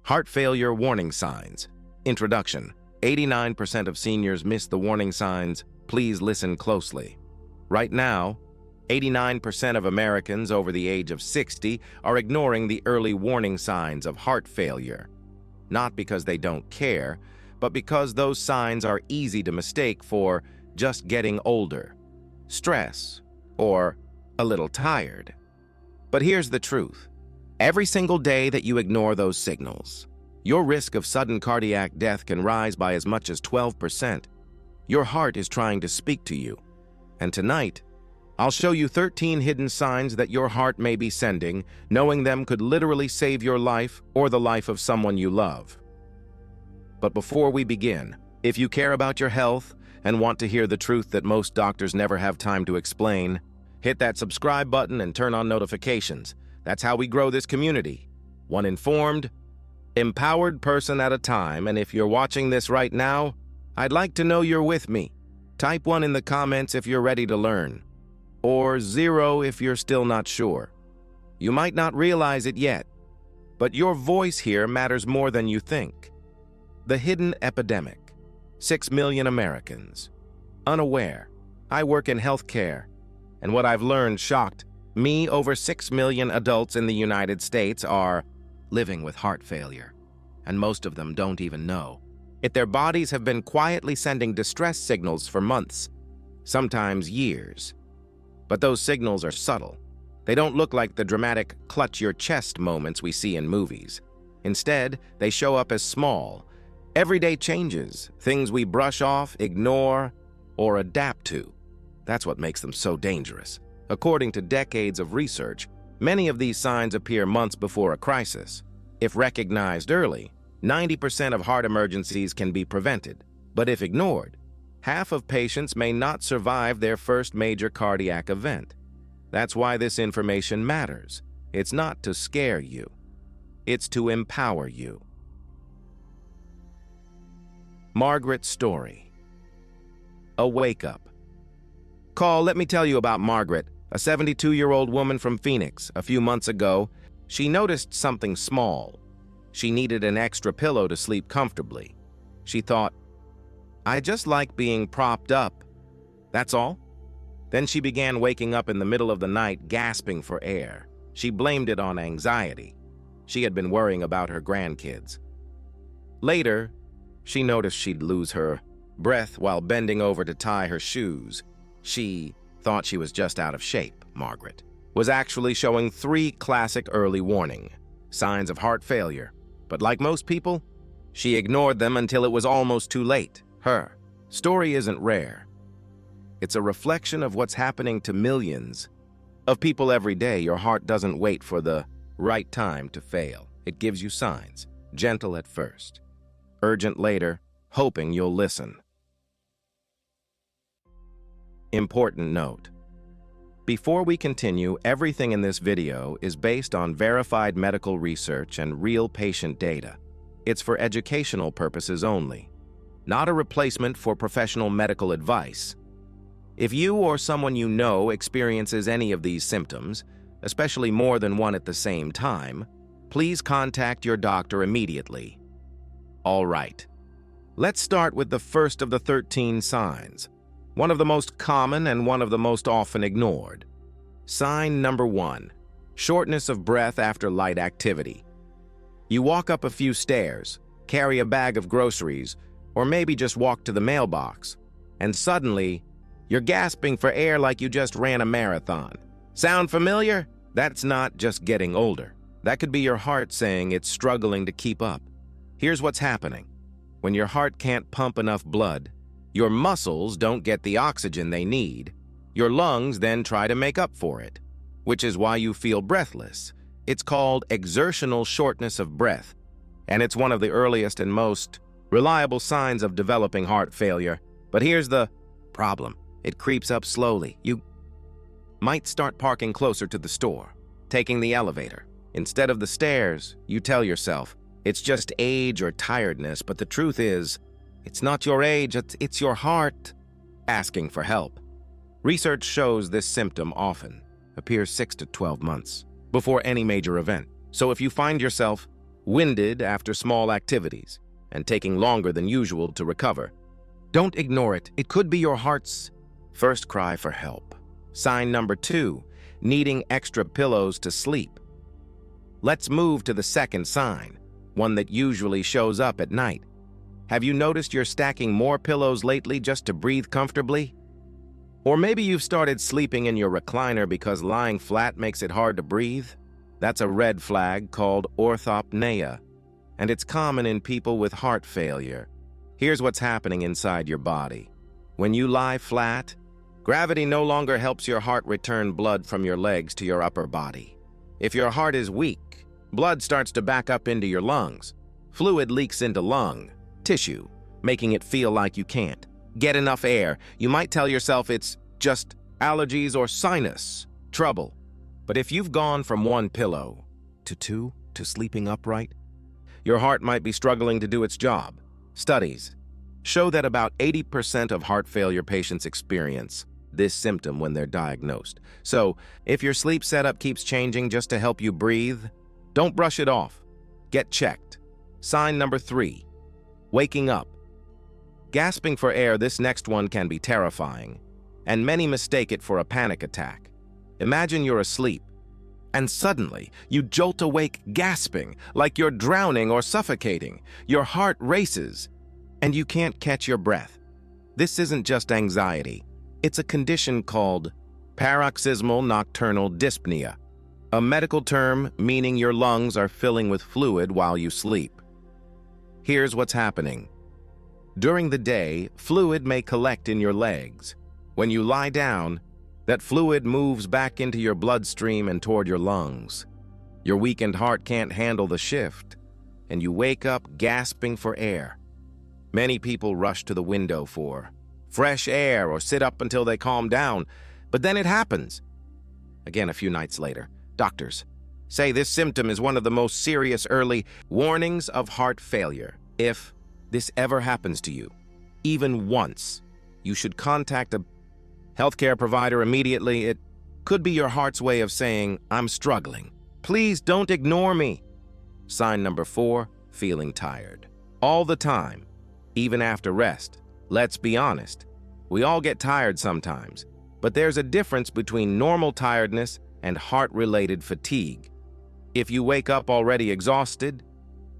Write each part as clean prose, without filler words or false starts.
Heart failure warning signs. Introduction. 89% of seniors miss the warning signs. Please listen closely. Right now, 89% of Americans over the age of 60 are ignoring the early warning signs of heart failure. Not because they don't care, but because those signs are easy to mistake for just getting older, stress, or a little tired. But here's the truth. Every single day that you ignore those signals, your risk of sudden cardiac death can rise by as much as 12%. Your heart is trying to speak to you. And tonight, I'll show you 13 hidden signs that your heart may be sending. Knowing them could literally save your life or the life of someone you love. But before we begin, if you care about your health and want to hear the truth that most doctors never have time to explain, hit that subscribe button and turn on notifications. That's how we grow this community. One informed, empowered person at a time. And if you're watching this right now, I'd like to know you're with me. Type 1 in the comments if you're ready to learn, or 0 if you're still not sure. You might not realize it yet, but your voice here matters more than you think. The hidden epidemic. 6 million Americans. Unaware. I work in healthcare, and what I've learned shocked me. Over 6 million adults in the United States are living with heart failure, and most of them don't even know. Yet their bodies have been quietly sending distress signals for months, sometimes years. But those signals are subtle. They don't look like the dramatic clutch your chest moments we see in movies. Instead, they show up as small, everyday changes, things we brush off, ignore, or adapt to. That's what makes them so dangerous. According to decades of research, many of these signs appear months before a crisis. If recognized early, 90% of heart emergencies can be prevented. But if ignored, half of patients may not survive their first major cardiac event. That's why this information matters. It's not to scare you. It's to empower you. Margaret's story. A wake-up call. Let me tell you about Margaret, a 72-year-old woman from Phoenix. A few months ago, she noticed something small. She needed an extra pillow to sleep comfortably. She thought, I just like being propped up. That's all. Then she began waking up in the middle of the night, gasping for air. She blamed it on anxiety. She had been worrying about her grandkids. Later, she noticed she'd lose her breath while bending over to tie her shoes. She thought she was just out of shape. Margaret was actually showing 3 classic early warning signs of heart failure. But like most people, she ignored them until it was almost too late. Her story isn't rare. It's a reflection of what's happening to millions of people every day. Your heart doesn't wait for the right time to fail. It gives you signs, gentle at first, urgent later, hoping you'll listen. Important note. Before we continue, everything in this video is based on verified medical research and real patient data. It's for educational purposes only, not a replacement for professional medical advice. If you or someone you know experiences any of these symptoms, especially more than one at the same time, please contact your doctor immediately. All right, let's start with the first of the 13 signs. One of the most common and one of the most often ignored. Sign number 1, shortness of breath after light activity. You walk up a few stairs, carry a bag of groceries, or maybe just walk to the mailbox, and suddenly, you're gasping for air like you just ran a marathon. Sound familiar? That's not just getting older. That could be your heart saying it's struggling to keep up. Here's what's happening. When your heart can't pump enough blood, your muscles don't get the oxygen they need. Your lungs then try to make up for it, which is why you feel breathless. It's called exertional shortness of breath, and it's one of the earliest and most reliable signs of developing heart failure. But here's the problem. It creeps up slowly. You might start parking closer to the store, taking the elevator. Instead of the stairs, you tell yourself, it's just age or tiredness, but the truth is, it's not your age, it's your heart asking for help. Research shows this symptom often appears 6 to 12 months before any major event. So if you find yourself winded after small activities, and taking longer than usual to recover. Don't ignore it. It could be your heart's first cry for help. Sign number 2, needing extra pillows to sleep. Let's move to the second sign, one that usually shows up at night. Have you noticed you're stacking more pillows lately just to breathe comfortably? Or maybe you've started sleeping in your recliner because lying flat makes it hard to breathe? That's a red flag called orthopnea, and it's common in people with heart failure. Here's what's happening inside your body. When you lie flat, gravity no longer helps your heart return blood from your legs to your upper body. If your heart is weak, blood starts to back up into your lungs. Fluid leaks into lung tissue, making it feel like you can't get enough air. You might tell yourself it's just allergies or sinus trouble. But if you've gone from 1 pillow to 2 to sleeping upright, your heart might be struggling to do its job. Studies show that about 80% of heart failure patients experience this symptom when they're diagnosed. So, if your sleep setup keeps changing just to help you breathe, don't brush it off. Get checked. Sign number 3, waking up. Gasping for air, this next one can be terrifying, and many mistake it for a panic attack. Imagine you're asleep, and suddenly you jolt awake gasping, like you're drowning or suffocating. Your heart races, and you can't catch your breath. This isn't just anxiety. It's a condition called paroxysmal nocturnal dyspnea, a medical term meaning your lungs are filling with fluid while you sleep. Here's what's happening. During the day, fluid may collect in your legs. When you lie down, that fluid moves back into your bloodstream and toward your lungs. Your weakened heart can't handle the shift, and you wake up gasping for air. Many people rush to the window for fresh air or sit up until they calm down, but then it happens. Again, a few nights later, doctors say this symptom is one of the most serious early warnings of heart failure. If this ever happens to you, even once, you should contact a healthcare provider immediately. It could be your heart's way of saying, I'm struggling. Please don't ignore me. Sign number 4, feeling tired. All the time, even after rest. Let's be honest, we all get tired sometimes, but there's a difference between normal tiredness and heart-related fatigue. If you wake up already exhausted,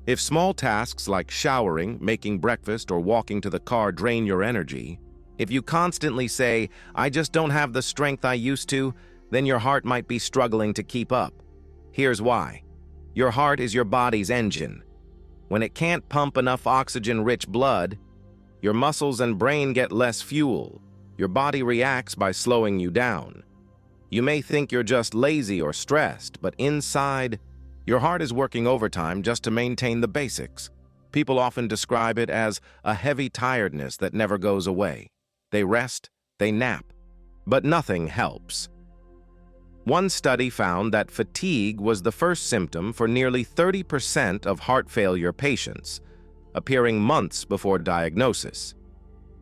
if small tasks like showering, making breakfast, or walking to the car drain your energy, if you constantly say, I just don't have the strength I used to, then your heart might be struggling to keep up. Here's why. Your heart is your body's engine. When it can't pump enough oxygen-rich blood, your muscles and brain get less fuel. Your body reacts by slowing you down. You may think you're just lazy or stressed, but inside, your heart is working overtime just to maintain the basics. People often describe it as a heavy tiredness that never goes away. They rest, they nap, but nothing helps. One study found that fatigue was the first symptom for nearly 30% of heart failure patients, appearing months before diagnosis.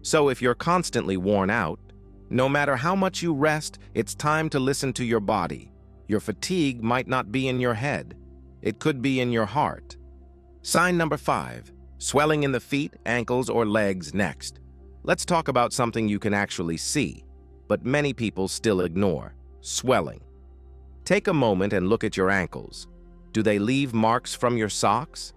So if you're constantly worn out, no matter how much you rest, it's time to listen to your body. Your fatigue might not be in your head. It could be in your heart. Sign number 5, swelling in the feet, ankles, or legs next. Let's talk about something you can actually see, but many people still ignore: swelling. Take a moment and look at your ankles. Do they leave marks from your socks?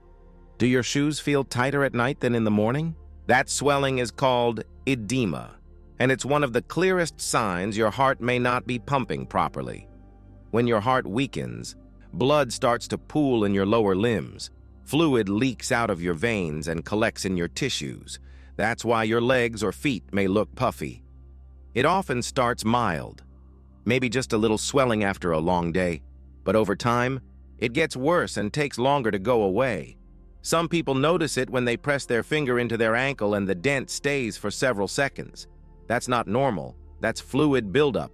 Do your shoes feel tighter at night than in the morning? That swelling is called edema, and it's one of the clearest signs your heart may not be pumping properly. When your heart weakens, blood starts to pool in your lower limbs. Fluid leaks out of your veins and collects in your tissues. That's why your legs or feet may look puffy. It often starts mild, maybe just a little swelling after a long day, but over time, it gets worse and takes longer to go away. Some people notice it when they press their finger into their ankle and the dent stays for several seconds. That's not normal. That's fluid buildup,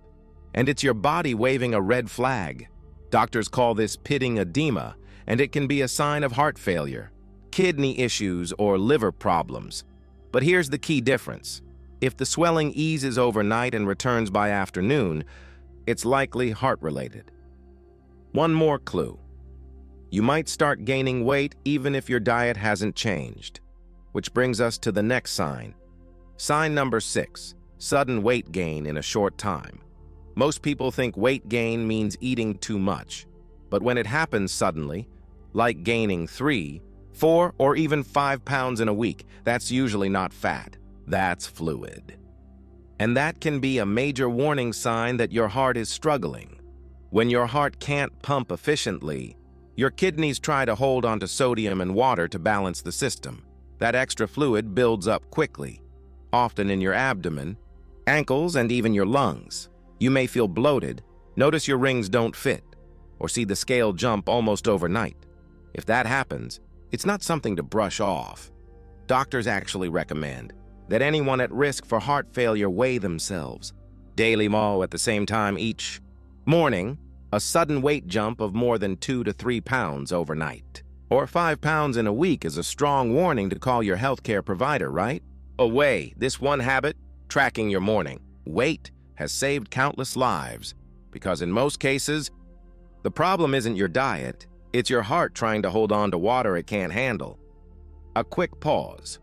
and it's your body waving a red flag. Doctors call this pitting edema, and it can be a sign of heart failure, kidney issues, or liver problems. But here's the key difference. If the swelling eases overnight and returns by afternoon, it's likely heart-related. One more clue. You might start gaining weight even if your diet hasn't changed. Which brings us to the next sign. Sign number 6, sudden weight gain in a short time. Most people think weight gain means eating too much, but when it happens suddenly, like gaining 3, 4, or even 5 pounds in a week, that's usually not fat, that's fluid. And that can be a major warning sign that your heart is struggling. When your heart can't pump efficiently, your kidneys try to hold onto sodium and water to balance the system. That extra fluid builds up quickly, often in your abdomen, ankles, and even your lungs. You may feel bloated, notice your rings don't fit, or see the scale jump almost overnight. If that happens, it's not something to brush off. Doctors actually recommend that anyone at risk for heart failure weigh themselves daily at the same time each morning. A sudden weight jump of more than 2 to 3 pounds overnight, or 5 pounds in a week, is a strong warning to call your healthcare provider, right? Away, this one habit, tracking your morning weight, has saved countless lives, because in most cases, the problem isn't your diet, it's your heart trying to hold on to water it can't handle. A quick pause.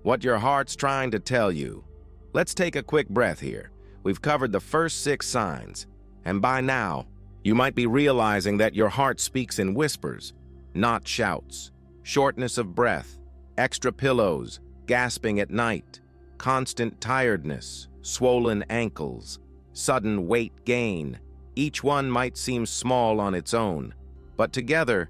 What your heart's trying to tell you. Let's take a quick breath here. We've covered the first 6 signs, and by now, you might be realizing that your heart speaks in whispers, not shouts. Shortness of breath, extra pillows, gasping at night, constant tiredness, swollen ankles, sudden weight gain. Each one might seem small on its own, but together,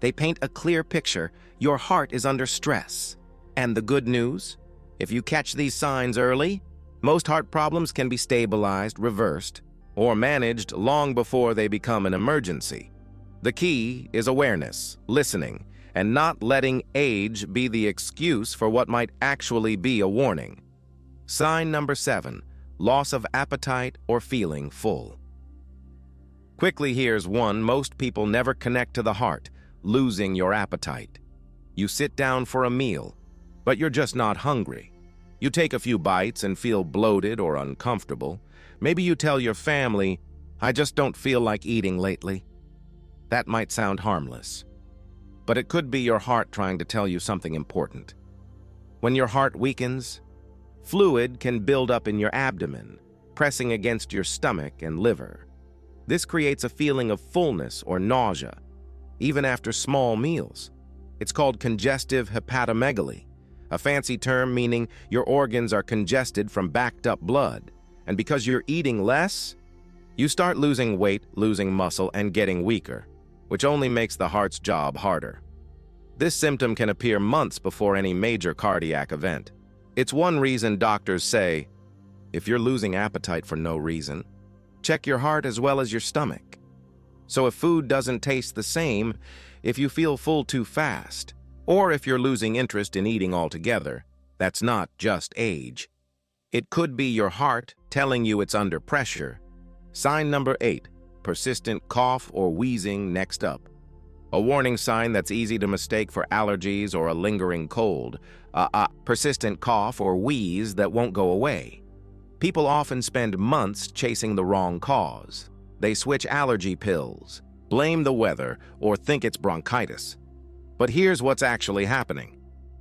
they paint a clear picture. Your heart is under stress. And the good news? If you catch these signs early, most heart problems can be stabilized, reversed, or managed long before they become an emergency. The key is awareness, listening, and not letting age be the excuse for what might actually be a warning. Sign number 7, loss of appetite or feeling full. Quickly, here's one most people never connect to the heart: losing your appetite. You sit down for a meal, but you're just not hungry. You take a few bites and feel bloated or uncomfortable. Maybe you tell your family, "I just don't feel like eating lately." That might sound harmless, but it could be your heart trying to tell you something important. When your heart weakens, fluid can build up in your abdomen, pressing against your stomach and liver. This creates a feeling of fullness or nausea, even after small meals. It's called congestive hepatomegaly, a fancy term meaning your organs are congested from backed up blood. And because you're eating less, you start losing weight, losing muscle, and getting weaker, which only makes the heart's job harder. This symptom can appear months before any major cardiac event. It's one reason doctors say, if you're losing appetite for no reason, check your heart as well as your stomach. So if food doesn't taste the same, if you feel full too fast, or if you're losing interest in eating altogether, that's not just age. It could be your heart telling you it's under pressure. Sign number 8, persistent cough or wheezing next up. A warning sign that's easy to mistake for allergies or a lingering cold. Persistent cough or wheeze that won't go away. People often spend months chasing the wrong cause. They switch allergy pills, blame the weather, or think it's bronchitis. But here's what's actually happening.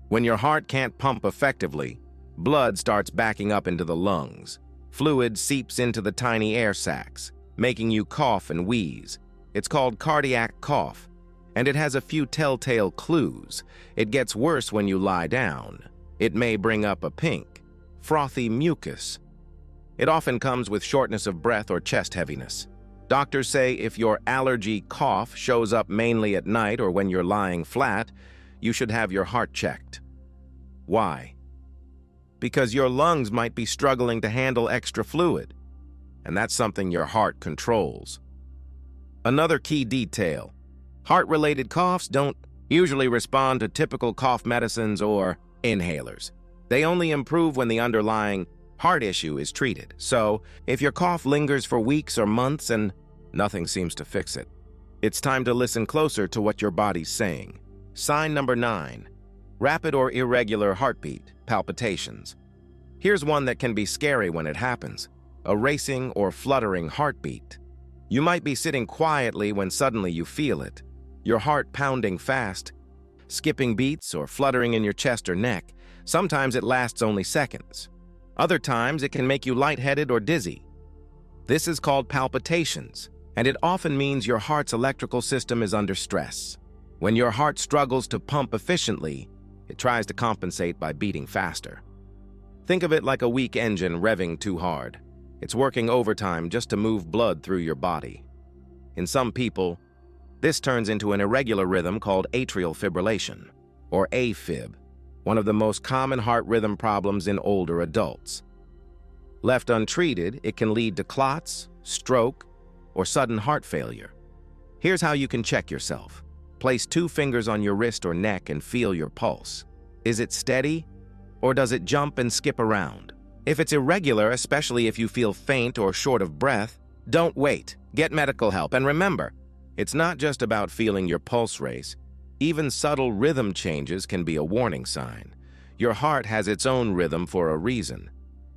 When your heart can't pump effectively, blood starts backing up into the lungs. Fluid seeps into the tiny air sacs, making you cough and wheeze. It's called cardiac cough, and it has a few telltale clues. It gets worse when you lie down. It may bring up a pink, frothy mucus. It often comes with shortness of breath or chest heaviness. Doctors say if your allergy cough shows up mainly at night or when you're lying flat, you should have your heart checked. Why? Because your lungs might be struggling to handle extra fluid, and that's something your heart controls. Another key detail: heart-related coughs don't usually respond to typical cough medicines or inhalers. They only improve when the underlying heart issue is treated. So, if your cough lingers for weeks or months and nothing seems to fix it, it's time to listen closer to what your body's saying. Sign number 9, rapid or irregular heartbeat, palpitations. Here's one that can be scary when it happens: a racing or fluttering heartbeat. You might be sitting quietly when suddenly you feel it. Your heart pounding fast, skipping beats, or fluttering in your chest or neck. Sometimes it lasts only seconds. Other times it can make you lightheaded or dizzy. This is called palpitations, and it often means your heart's electrical system is under stress. When your heart struggles to pump efficiently, it tries to compensate by beating faster. Think of it like a weak engine revving too hard. It's working overtime just to move blood through your body. In some people, this turns into an irregular rhythm called atrial fibrillation, or AFib, one of the most common heart rhythm problems in older adults. Left untreated, it can lead to clots, stroke, or sudden heart failure. Here's how you can check yourself. Place 2 fingers on your wrist or neck and feel your pulse. Is it steady, or does it jump and skip around? If it's irregular, especially if you feel faint or short of breath, don't wait. Get medical help. And remember, it's not just about feeling your pulse race. Even subtle rhythm changes can be a warning sign. Your heart has its own rhythm for a reason.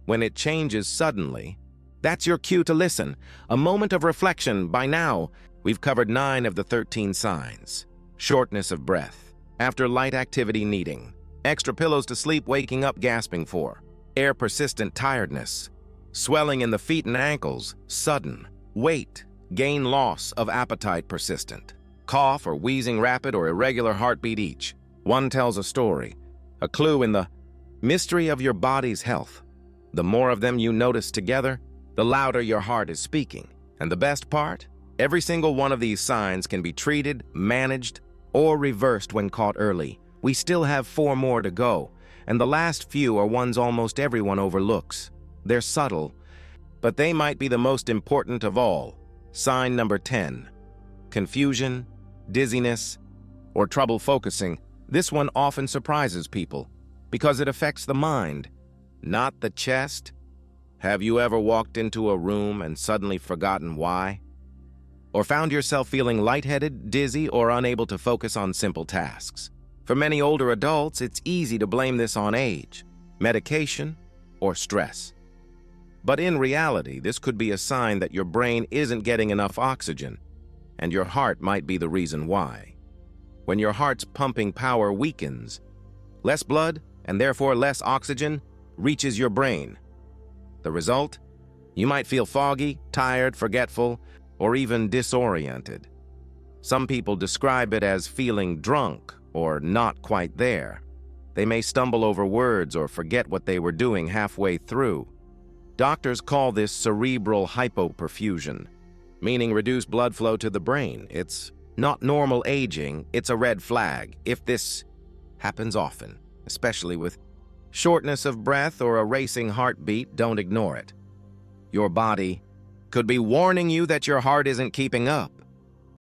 When it changes suddenly, that's your cue to listen. A moment of reflection. By now, we've covered 9 of the 13 signs. Shortness of breath, after light activity needing, extra pillows to sleep waking up gasping for, air persistent tiredness, swelling in the feet and ankles, sudden, weight, gain loss of appetite persistent, cough or wheezing rapid or irregular heartbeat each. One tells a story, a clue in the mystery of your body's health. The more of them you notice together, the louder your heart is speaking. And the best part? Every single one of these signs can be treated, managed, or reversed when caught early. We still have 4 more to go, and the last few are ones almost everyone overlooks. They're subtle, but they might be the most important of all. Sign number 10. Confusion, dizziness, or trouble focusing. This one often surprises people because it affects the mind, not the chest. Have you ever walked into a room and suddenly forgotten why? Or found yourself feeling lightheaded, dizzy, or unable to focus on simple tasks? For many older adults, it's easy to blame this on age, medication, or stress. But in reality, this could be a sign that your brain isn't getting enough oxygen, and your heart might be the reason why. When your heart's pumping power weakens, less blood, and therefore less oxygen, reaches your brain. The result? You might feel foggy, tired, forgetful, or even disoriented. Some people describe it as feeling drunk or not quite there. They may stumble over words or forget what they were doing halfway through. Doctors call this cerebral hypoperfusion, meaning reduced blood flow to the brain. It's not normal aging, it's a red flag. If this happens often, especially with shortness of breath or a racing heartbeat, don't ignore it. Your body could be warning you that your heart isn't keeping up.